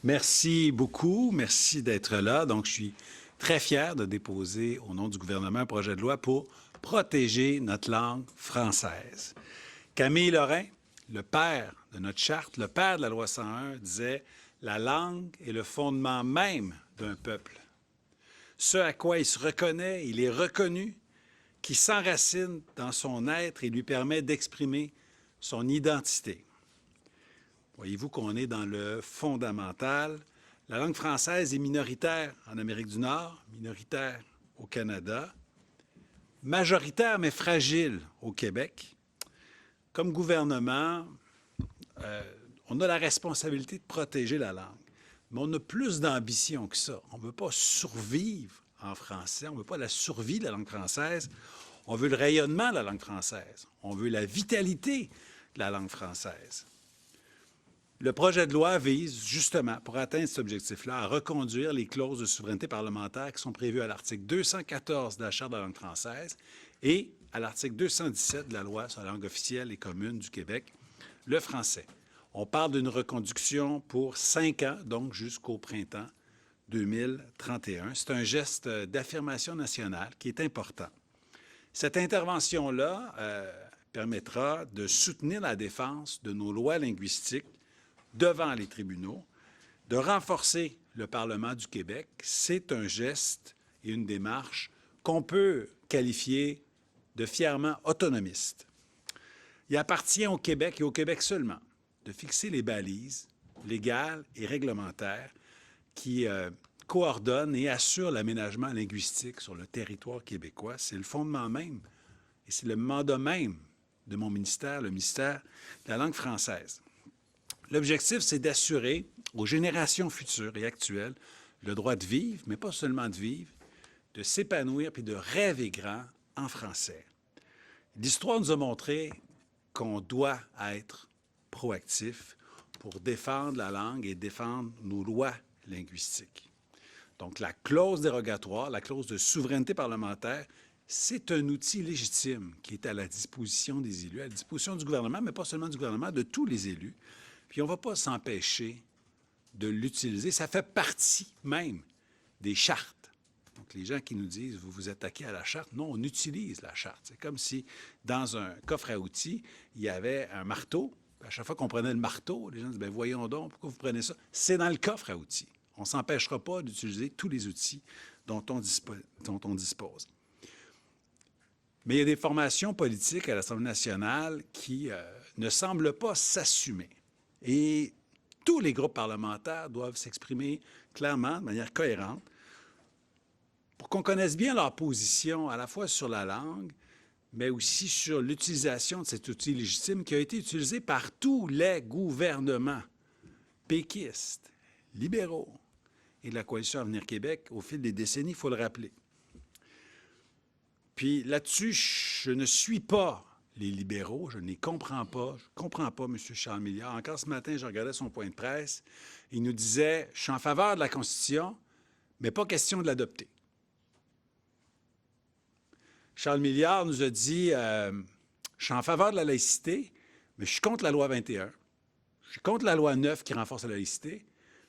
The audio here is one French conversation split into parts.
Merci beaucoup. Merci d'être là. Donc, je suis très fier de déposer au nom du gouvernement un projet de loi pour protéger notre langue française. Camille Lorrain, le père de notre charte, le père de la loi 101, disait « La langue est le fondement même d'un peuple. Ce à quoi il se reconnaît, il est reconnu, qui s'enracine dans son être et lui permet d'exprimer son identité. » Voyez-vous qu'on est dans le fondamental. La langue française est minoritaire en Amérique du Nord, minoritaire au Canada, majoritaire mais fragile au Québec. Comme gouvernement, on a la responsabilité de protéger la langue. Mais on a plus d'ambition que ça. On ne veut pas survivre en français, on ne veut pas la survie de la langue française, on veut le rayonnement de la langue française, on veut la vitalité de la langue française. Le projet de loi vise, justement, pour atteindre cet objectif-là, à reconduire les clauses de souveraineté parlementaire qui sont prévues à l'article 214 de la Charte de la langue française et à l'article 217 de la Loi sur la langue officielle et commune du Québec, le français. On parle d'une reconduction pour 5 ans, donc jusqu'au printemps 2031. C'est un geste d'affirmation nationale qui est important. Cette intervention-là permettra de soutenir la défense de nos lois linguistiques devant les tribunaux, de renforcer le Parlement du Québec. C'est un geste et une démarche qu'on peut qualifier de fièrement autonomiste. Il appartient au Québec et au Québec seulement de fixer les balises légales et réglementaires qui coordonnent et assurent l'aménagement linguistique sur le territoire québécois. C'est le fondement même et c'est le mandat même de mon ministère, le ministère de la langue française. L'objectif, c'est d'assurer aux générations futures et actuelles le droit de vivre, mais pas seulement de vivre, de s'épanouir puis de rêver grand en français. L'histoire nous a montré qu'on doit être proactif pour défendre la langue et défendre nos lois linguistiques. Donc, la clause dérogatoire, la clause de souveraineté parlementaire, c'est un outil légitime qui est à la disposition des élus, à la disposition du gouvernement, mais pas seulement du gouvernement, de tous les élus. Puis on ne va pas s'empêcher de l'utiliser. Ça fait partie même des chartes. Donc, les gens qui nous disent « vous vous attaquez à la charte », non, on utilise la charte. C'est comme si, dans un coffre à outils, il y avait un marteau. À chaque fois qu'on prenait le marteau, les gens disent « bien, voyons donc, pourquoi vous prenez ça? » C'est dans le coffre à outils. On ne s'empêchera pas d'utiliser tous les outils dont on dispose. Mais il y a des formations politiques à l'Assemblée nationale qui ne semblent pas s'assumer. Et tous les groupes parlementaires doivent s'exprimer clairement, de manière cohérente, pour qu'on connaisse bien leur position à la fois sur la langue, mais aussi sur l'utilisation de cet outil légitime qui a été utilisé par tous les gouvernements péquistes, libéraux et de la Coalition Avenir Québec au fil des décennies, il faut le rappeler. Puis là-dessus, je ne suis pas les libéraux, je ne les comprends pas. Je ne comprends pas M. Charles Milliard. Encore ce matin, je regardais son point de presse. Il nous disait « Je suis en faveur de la Constitution, mais pas question de l'adopter. » Charles Milliard nous a dit « Je suis en faveur de la laïcité, mais je suis contre la loi 21. Je suis contre la loi 9 qui renforce la laïcité.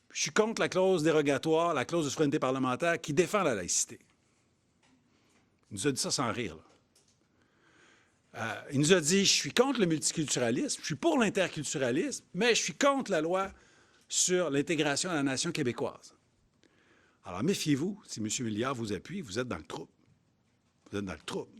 Je suis contre la clause dérogatoire, la clause de souveraineté parlementaire qui défend la laïcité. » Il nous a dit ça sans rire, là. Il nous a dit « Je suis contre le multiculturalisme, je suis pour l'interculturalisme, mais je suis contre la loi sur l'intégration à la nation québécoise. » Alors, méfiez-vous, si M. Milliard vous appuie, vous êtes dans le trouble. Vous êtes dans le trouble.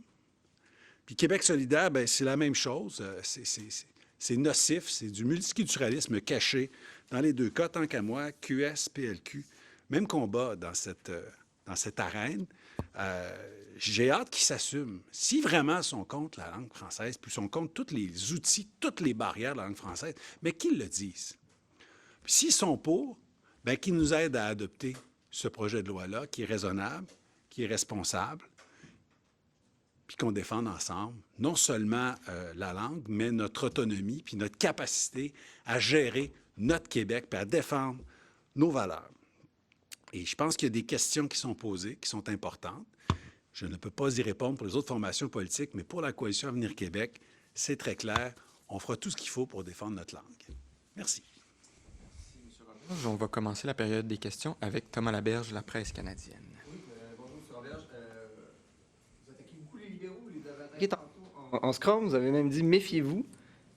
Puis Québec solidaire, bien, c'est la même chose. C'est nocif, c'est du multiculturalisme caché. Dans les deux cas, tant qu'à moi, QS, PLQ, même combat dans cette arène. J'ai hâte qu'ils s'assument. Si vraiment ils sont contre la langue française, puis ils sont contre tous les outils, toutes les barrières de la langue française, mais qu'ils le disent. S'ils sont pour, bien, qu'ils nous aident à adopter ce projet de loi-là, qui est raisonnable, qui est responsable, puis qu'on défende ensemble, non seulement la langue, mais notre autonomie, puis notre capacité à gérer notre Québec, puis à défendre nos valeurs. Et je pense qu'il y a des questions qui sont posées, qui sont importantes. Je ne peux pas y répondre pour les autres formations politiques, mais pour la Coalition Avenir Québec, c'est très clair. On fera tout ce qu'il faut pour défendre notre langue. Merci. On va commencer la période des questions avec Thomas Laberge, La Presse canadienne. Oui, bonjour, M. Roberge. Vous attaquez beaucoup les libéraux, vous les avez attaqués tantôt. En scrum, vous avez même dit « méfiez-vous ».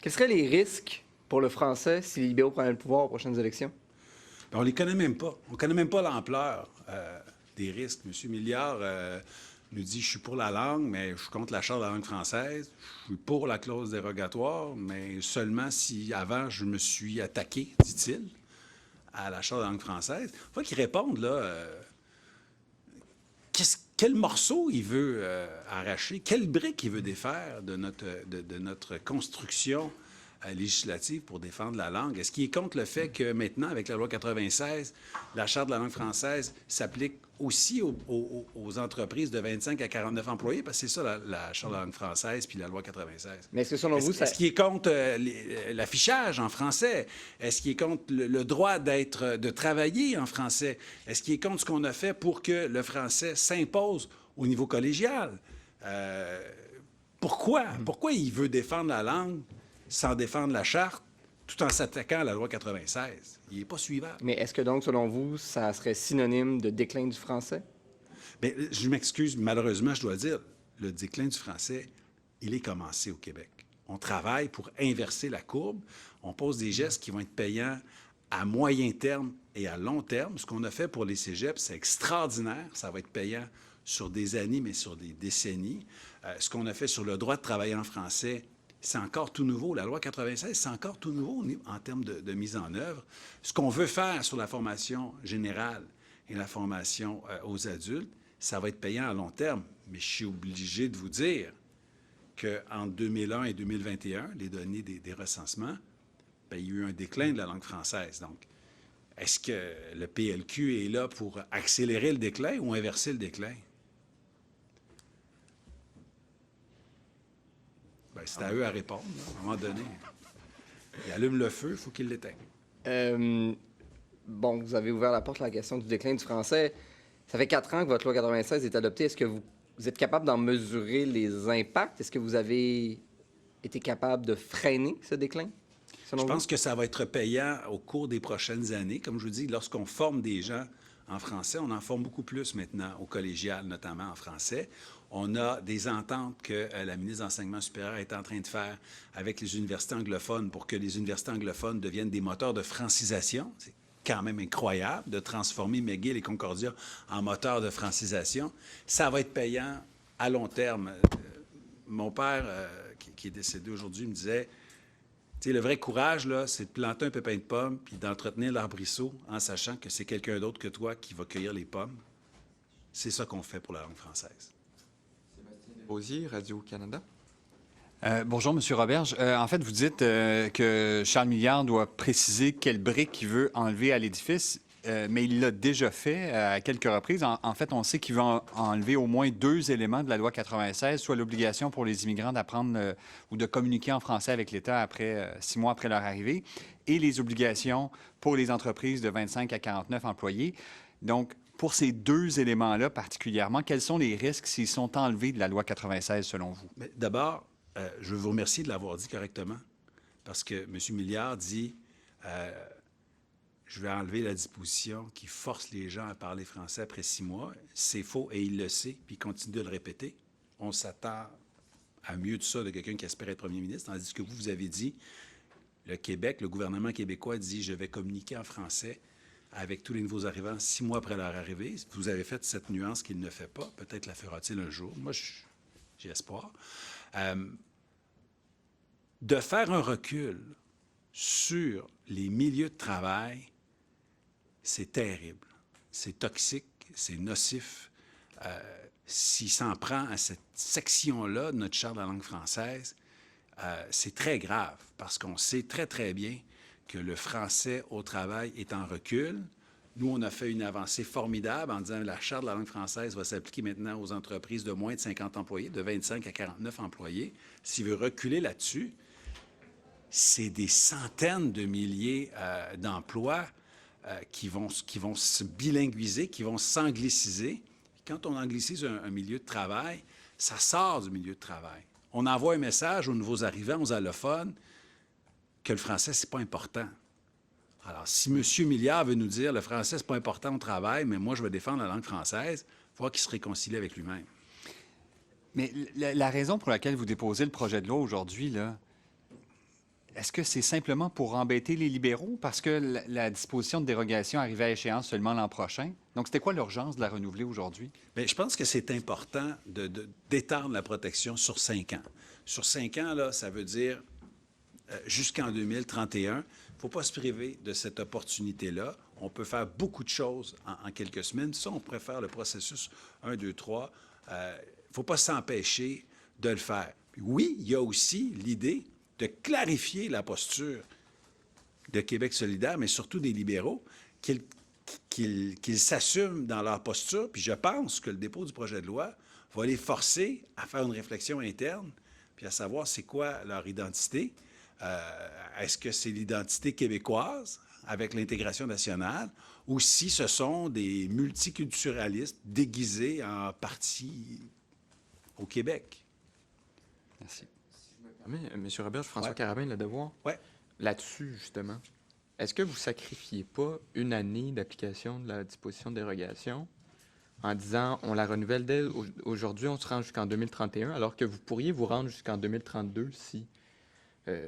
Quels seraient les risques pour le français si les libéraux prenaient le pouvoir aux prochaines élections? Bien, on ne les connaît même pas. On ne connaît même pas l'ampleur des risques. M. Milliard nous dit « je suis pour la langue, mais je suis contre la Charte de la langue française. Je suis pour la clause dérogatoire, mais seulement si avant je me suis attaqué, dit-il, à la Charte de la langue française. » Il faut qu'il réponde, là. Quel morceau il veut arracher? Quelle brique il veut défaire de notre construction législative pour défendre la langue? Est-ce qu'il est contre le fait que maintenant, avec la loi 96, la Charte de la langue française s'applique aussi aux entreprises de 25 à 49 employés? Parce que c'est ça, la Charte de la langue française puis la loi 96. Mais est-ce que selon vous, ça... Est-ce qu'il est contre l'affichage en français? Est-ce qu'il est contre le droit de travailler en français? Est-ce qu'il est contre ce qu'on a fait pour que le français s'impose au niveau collégial? Pourquoi? Pourquoi il veut défendre la langue sans défendre la Charte, tout en s'attaquant à la loi 96? Il n'est pas suivable. Mais est-ce que donc, selon vous, ça serait synonyme de déclin du français? Bien, je m'excuse, malheureusement, je dois dire, le déclin du français, il est commencé au Québec. On travaille pour inverser la courbe. On pose des gestes qui vont être payants à moyen terme et à long terme. Ce qu'on a fait pour les cégeps, c'est extraordinaire. Ça va être payant sur des années, mais sur des décennies. Ce qu'on a fait sur le droit de travailler en français, c'est encore tout nouveau. La loi 96, c'est encore tout nouveau en termes de mise en œuvre. Ce qu'on veut faire sur la formation générale et la formation aux adultes, ça va être payant à long terme. Mais je suis obligé de vous dire qu'entre 2001 et 2021, les données des recensements, bien, il y a eu un déclin de la langue française. Donc, est-ce que le PLQ est là pour accélérer le déclin ou inverser le déclin? Bien, c'est à eux à répondre, là, à un moment donné. Ils allument le feu, il faut qu'ils l'éteignent. Bon, vous avez ouvert la porte à la question du déclin du français. Ça fait 4 ans que votre loi 96 est adoptée. Est-ce que vous êtes capable d'en mesurer les impacts? Est-ce que vous avez été capable de freiner ce déclin? Je pense que ça va être payant au cours des prochaines années. Comme je vous dis, lorsqu'on forme des gens en français, on en forme beaucoup plus maintenant au collégial, notamment en français. On a des ententes que la ministre de l'Enseignement supérieur est en train de faire avec les universités anglophones pour que les universités anglophones deviennent des moteurs de francisation. C'est quand même incroyable de transformer McGill et Concordia en moteurs de francisation. Ça va être payant à long terme. Mon père, qui est décédé aujourd'hui, me disait... Tu sais, le vrai courage, là, c'est de planter un pépin de pomme puis d'entretenir l'arbrisseau en sachant que c'est quelqu'un d'autre que toi qui va cueillir les pommes. C'est ça qu'on fait pour la langue française. Sébastien Desrosiers, Radio-Canada. Bonjour, M. Roberge. En fait, vous dites que Charles Milliard doit préciser quelle brique il veut enlever à l'édifice, mais il l'a déjà fait à quelques reprises. En fait, on sait qu'il veut enlever au moins 2 éléments de la loi 96, soit l'obligation pour les immigrants d'apprendre ou de communiquer en français avec l'État après 6 mois après leur arrivée, et les obligations pour les entreprises de 25 à 49 employés. Donc, pour ces 2 éléments-là particulièrement, quels sont les risques s'ils sont enlevés de la loi 96 selon vous? D'abord, je veux vous remercier de l'avoir dit correctement, parce que M. Milliard dit je vais enlever la disposition qui force les gens à parler français après 6 mois. C'est faux et il le sait, puis il continue de le répéter. On s'attend à mieux de ça de quelqu'un qui espère être premier ministre, tandis que vous avez dit, le Québec, le gouvernement québécois dit je vais communiquer en français avec tous les nouveaux arrivants 6 mois après leur arrivée. Vous avez fait cette nuance qu'il ne fait pas. Peut-être la fera-t-il un jour. Moi, j'ai espoir. De faire un recul sur les milieux de travail, c'est terrible, c'est toxique, c'est nocif. S'il s'en prend à cette section-là de notre Charte de la langue française, c'est très grave parce qu'on sait très, très bien que le français au travail est en recul. Nous, on a fait une avancée formidable en disant que la Charte de la langue française va s'appliquer maintenant aux entreprises de moins de 50 employés, de 25 à 49 employés. S'il veut reculer là-dessus, c'est des centaines de milliers d'emplois qui vont se bilinguiser, qui vont s'angliciser. Quand on anglicise un milieu de travail, ça sort du milieu de travail. On envoie un message aux nouveaux arrivants, aux allophones, que le français, c'est pas important. Alors, si M. Milliard veut nous dire le français, c'est pas important au travail, mais moi, je vais défendre la langue française, il faut qu'il se réconcilie avec lui-même. Mais la raison pour laquelle vous déposez le projet de loi aujourd'hui, là, est-ce que c'est simplement pour embêter les libéraux? Parce que la disposition de dérogation arrivait à échéance seulement l'an prochain. Donc, c'était quoi l'urgence de la renouveler aujourd'hui? Bien, je pense que c'est important d'étendre la protection sur 5 ans. Sur 5 ans, là, ça veut dire jusqu'en 2031. Il ne faut pas se priver de cette opportunité-là. On peut faire beaucoup de choses en quelques semaines. Ça, on préfère le processus 1, 2, 3. Il ne faut pas s'empêcher de le faire. Puis oui, il y a aussi l'idée de clarifier la posture de Québec solidaire, mais surtout des libéraux, qu'ils s'assument dans leur posture. Puis je pense que le dépôt du projet de loi va les forcer à faire une réflexion interne, puis à savoir c'est quoi leur identité. Est-ce que c'est l'identité québécoise avec l'intégration nationale ou si ce sont des multiculturalistes déguisés en parti au Québec? Merci. M. Robert, François Ouais. Carabin, Le Devoir. Ouais. Là-dessus, justement, est-ce que vous sacrifiez pas une année d'application de la disposition de dérogation en disant on la renouvelle dès aujourd'hui, on se rend jusqu'en 2031, alors que vous pourriez vous rendre jusqu'en 2032 si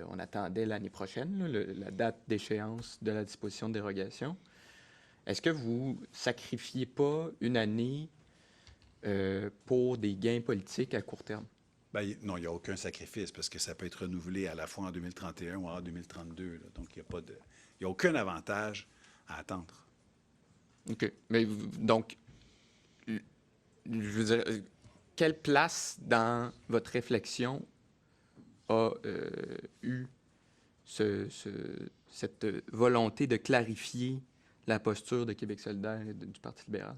on attendait l'année prochaine, là, la date d'échéance de la disposition de dérogation? Est-ce que vous sacrifiez pas une année pour des gains politiques à court terme? Bien, non, il n'y a aucun sacrifice parce que ça peut être renouvelé à la fois en 2031 ou en 2032. Là. Donc, il n'y a aucun avantage à attendre. OK. Mais donc, je veux dire, quelle place dans votre réflexion a eu cette volonté de clarifier la posture de Québec solidaire et du Parti libéral?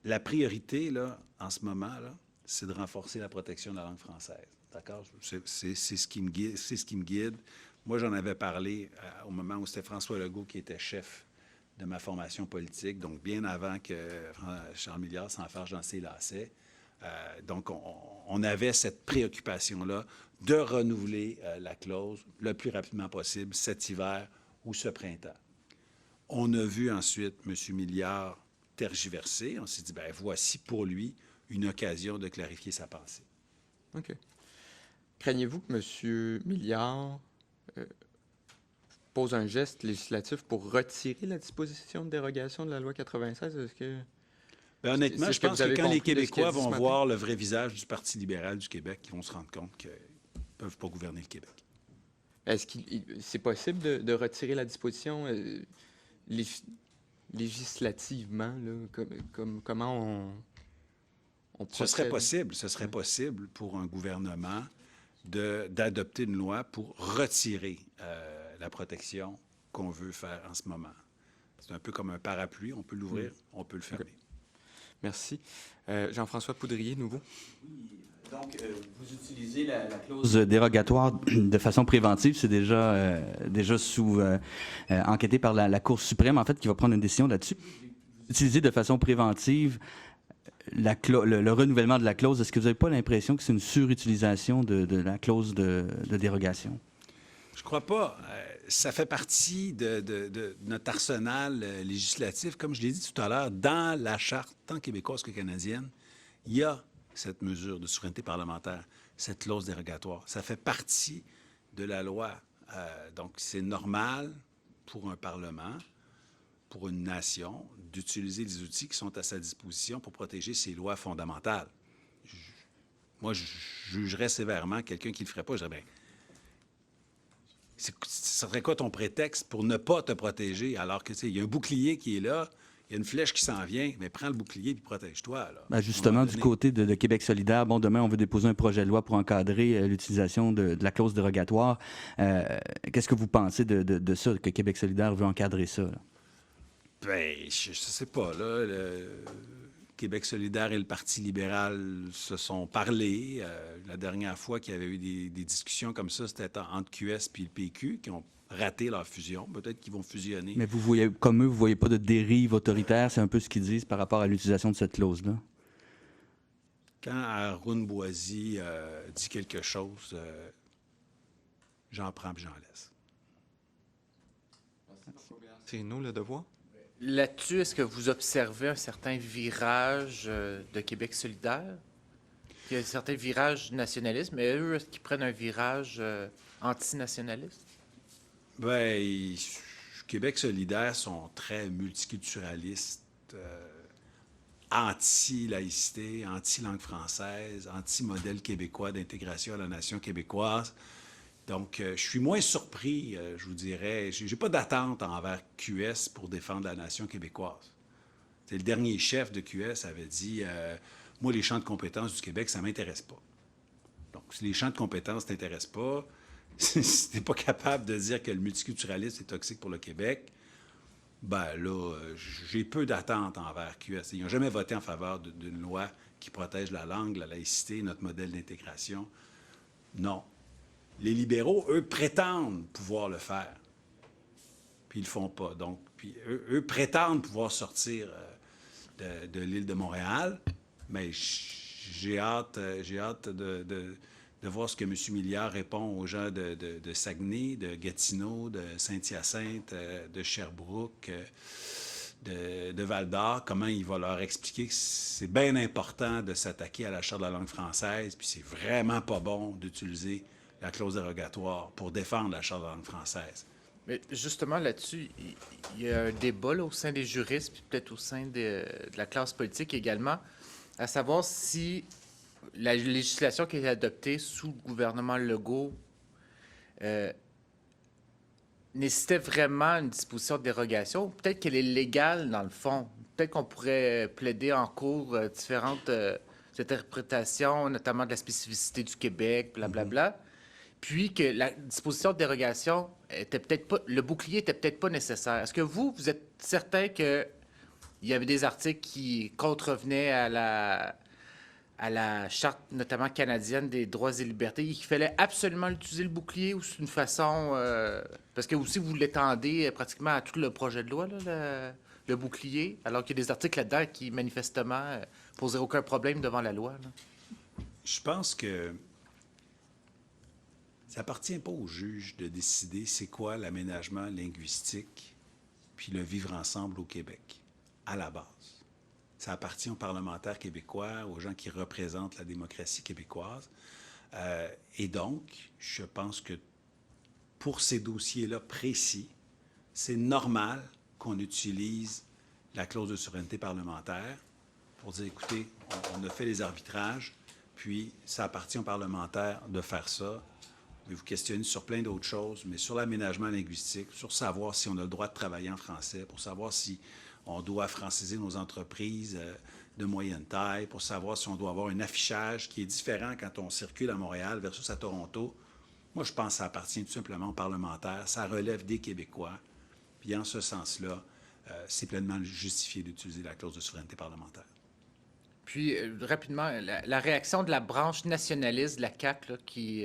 La priorité, là, en ce moment, là, c'est de renforcer la protection de la langue française. D'accord? C'est ce qui me guide. C'est ce qui me guide. Moi, j'en avais parlé au moment où c'était François Legault qui était chef de ma formation politique, donc bien avant que Charles Milliard s'enfarge dans ses lacets. Donc, on avait cette préoccupation-là de renouveler la clause le plus rapidement possible cet hiver ou ce printemps. On a vu ensuite M. Milliard tergiverser. On s'est dit, bien, voici pour lui une occasion de clarifier sa pensée. OK. Craignez-vous que M. Milliard pose un geste législatif pour retirer la disposition de dérogation de la loi 96? Est-ce que... Bien, honnêtement, C'est je ce que pense vous que avez quand les compris de ce qu'il a Québécois dit ce vont matin? voir le vrai visage du Parti libéral du Québec, ils vont se rendre compte qu'ils ne peuvent pas gouverner le Québec. Est-ce qu'il c'est possible de retirer la disposition législativement? Là, comment on Ce serait procède? possible. Ce serait possible pour un gouvernement d'adopter une loi pour retirer la protection qu'on veut faire en ce moment. C'est un peu comme un parapluie. On peut l'ouvrir, on peut le fermer. Merci. Jean-François Poudrier, nouveau. Donc, vous utilisez la clause dérogatoire de façon préventive. C'est déjà enquêté par la Cour suprême, en fait, qui va prendre une décision là-dessus. Vous utilisez de façon préventive le renouvellement de la clause. Est-ce que vous n'avez pas l'impression que c'est une surutilisation de la clause de dérogation? Je crois pas. Ça fait partie de notre arsenal législatif. Comme je l'ai dit tout à l'heure, dans la Charte, tant québécoise que canadienne, il y a cette mesure de souveraineté parlementaire, cette clause dérogatoire. Ça fait partie de la loi. Donc, c'est normal pour un Parlement, pour une nation, d'utiliser les outils qui sont à sa disposition pour protéger ses lois fondamentales. Moi, je jugerais sévèrement quelqu'un qui ne le ferait pas. Je dirais, bien, ce serait quoi ton prétexte pour ne pas te protéger alors que, tu sais, il y a un bouclier qui est là, il y a une flèche qui s'en vient, mais prends le bouclier et protège-toi. Là. Ben justement, du côté de Québec solidaire, bon, demain, on veut déposer un projet de loi pour encadrer l'utilisation de la clause dérogatoire. Qu'est-ce que vous pensez de ça, que Québec solidaire veut encadrer ça? Là? Bien, je ne sais pas. Là, le Québec solidaire et le Parti libéral se sont parlé. La dernière fois qu'il y avait eu des discussions comme ça, c'était entre QS et le PQ qui ont raté leur fusion. Peut-être qu'ils vont fusionner. Mais vous voyez, comme eux, vous ne voyez pas de dérive autoritaire? C'est un peu ce qu'ils disent par rapport à l'utilisation de cette clause-là. Quand Arun Boisy dit quelque chose, j'en prends et j'en laisse. C'est nous le devoir. Là-dessus, est-ce que vous observez un certain virage de Québec solidaire? Il y a un certain virage nationaliste, mais eux, est-ce qu'ils prennent un virage antinationaliste? Bien, Québec solidaire sont très multiculturalistes, anti-laïcité, anti-langue française, anti-modèle québécois d'intégration à la nation québécoise. Donc, je suis moins surpris, je vous dirais. J'ai pas d'attente envers QS pour défendre la nation québécoise. Le dernier chef de QS avait dit moi, les champs de compétences du Québec, ça m'intéresse pas. Donc, si les champs de compétences ne t'intéressent pas, si tu n'es pas capable de dire que le multiculturalisme est toxique pour le Québec, ben là, j'ai peu d'attentes envers QS. Ils n'ont jamais voté en faveur d'une loi qui protège la langue, la laïcité, notre modèle d'intégration. Non. Les libéraux, eux, prétendent pouvoir le faire. Puis ils le font pas. Donc, puis eux prétendent pouvoir sortir de l'île de Montréal, mais j'ai hâte de voir ce que M. Milliard répond aux gens de Saguenay, de Gatineau, de Saint-Hyacinthe, de Sherbrooke, de Val-d'Or, comment il va leur expliquer que c'est bien important de s'attaquer à la Charte de la langue française, puis c'est vraiment pas bon d'utiliser la clause dérogatoire pour défendre la Charte de la langue française. Mais justement, là-dessus, il y a un débat là, au sein des juristes, puis peut-être au sein de la classe politique également, à savoir si la législation qui a été adoptée sous le gouvernement Legault nécessitait vraiment une disposition de dérogation. Peut-être qu'elle est légale dans le fond. Peut-être qu'on pourrait plaider en cours différentes interprétations, notamment de la spécificité du Québec, blablabla. Puis que la disposition de dérogation était peut-être pas, le bouclier était peut-être pas nécessaire. Est-ce que vous êtes certain qu'il y avait des articles qui contrevenaient à la Charte, notamment canadienne, des droits et libertés, et qu'il fallait absolument utiliser le bouclier ou c'est une façon... parce que aussi, vous l'étendez pratiquement à tout le projet de loi, là, le bouclier, alors qu'il y a des articles là-dedans qui, manifestement, poseraient aucun problème devant la loi. Là. Je pense que ça appartient pas aux juges de décider c'est quoi l'aménagement linguistique puis le vivre ensemble au Québec, à la base. Ça appartient aux parlementaires québécois, aux gens qui représentent la démocratie québécoise. Et donc, je pense que pour ces dossiers-là précis, c'est normal qu'on utilise la clause de souveraineté parlementaire pour dire, écoutez, on a fait les arbitrages, puis ça appartient aux parlementaires de faire ça. Vous vous questionnez sur plein d'autres choses, mais sur l'aménagement linguistique, sur savoir si on a le droit de travailler en français, pour savoir si on doit franciser nos entreprises de moyenne taille, pour savoir si on doit avoir un affichage qui est différent quand on circule à Montréal versus à Toronto. Moi, je pense que ça appartient tout simplement aux parlementaires. Ça relève des Québécois. Puis en ce sens-là, c'est pleinement justifié d'utiliser la clause de souveraineté parlementaire. Puis, rapidement, la réaction de la branche nationaliste de la CAQ, là, qui...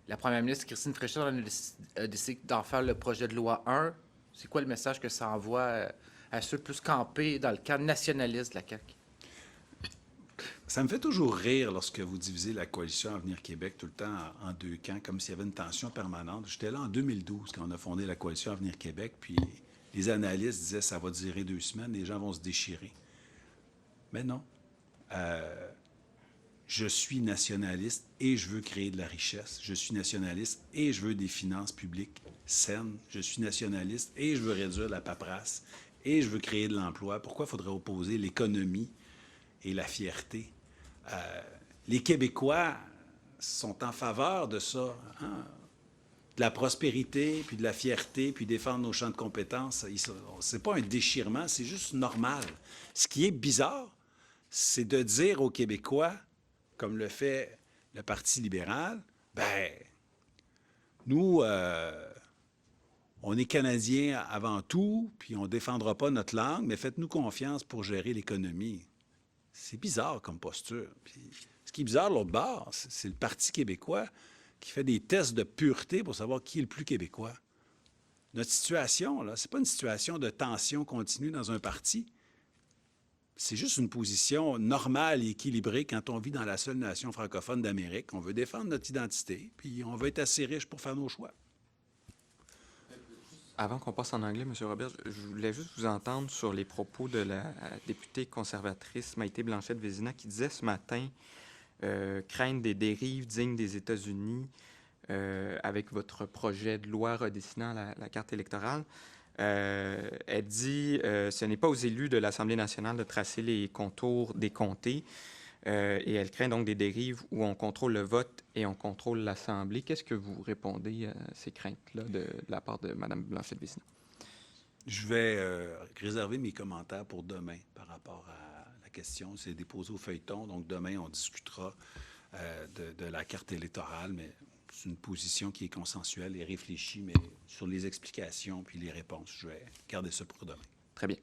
la première ministre Christine Fréchette a décidé d'en faire le projet de loi 1. C'est quoi le message que ça envoie à ceux plus campés dans le camp nationaliste de la CAQ? Ça me fait toujours rire lorsque vous divisez la coalition Avenir Québec tout le temps en deux camps, comme s'il y avait une tension permanente. J'étais là en 2012 quand on a fondé la coalition Avenir Québec, puis les analystes disaient ça va durer 2 semaines, les gens vont se déchirer. Mais non. Je suis nationaliste et je veux créer de la richesse. Je suis nationaliste et je veux des finances publiques saines. Je suis nationaliste et je veux réduire la paperasse et je veux créer de l'emploi. Pourquoi faudrait opposer l'économie et la fierté? Les Québécois sont en faveur de ça, hein? De la prospérité, puis de la fierté, puis défendre nos champs de compétences. C'est pas un déchirement, c'est juste normal. Ce qui est bizarre, c'est de dire aux Québécois, comme le fait le Parti libéral, ben nous, on est Canadiens avant tout, puis on ne défendra pas notre langue, mais faites-nous confiance pour gérer l'économie. C'est bizarre comme posture. Puis, ce qui est bizarre, l'autre bord, c'est le Parti québécois qui fait des tests de pureté pour savoir qui est le plus québécois. Notre situation, là, c'est pas une situation de tension continue dans un parti. C'est juste une position normale et équilibrée quand on vit dans la seule nation francophone d'Amérique. On veut défendre notre identité, puis on veut être assez riche pour faire nos choix. Avant qu'on passe en anglais, M. Robert, je voulais juste vous entendre sur les propos de la députée conservatrice Maïté Blanchette-Vézina qui disait ce matin craindre des dérives dignes des États-Unis avec votre projet de loi redessinant la carte électorale. Elle dit ce n'est pas aux élus de l'Assemblée nationale de tracer les contours des comtés et elle craint donc des dérives où on contrôle le vote et on contrôle l'Assemblée. Qu'est-ce que vous répondez à ces craintes-là de la part de Mme Blanchette-Vézina? Je vais réserver mes commentaires pour demain par rapport à la question. C'est déposé au feuilleton, donc demain, on discutera de la carte électorale, mais c'est une position qui est consensuelle et réfléchie, mais sur les explications puis les réponses, je vais garder ça pour demain. Très bien.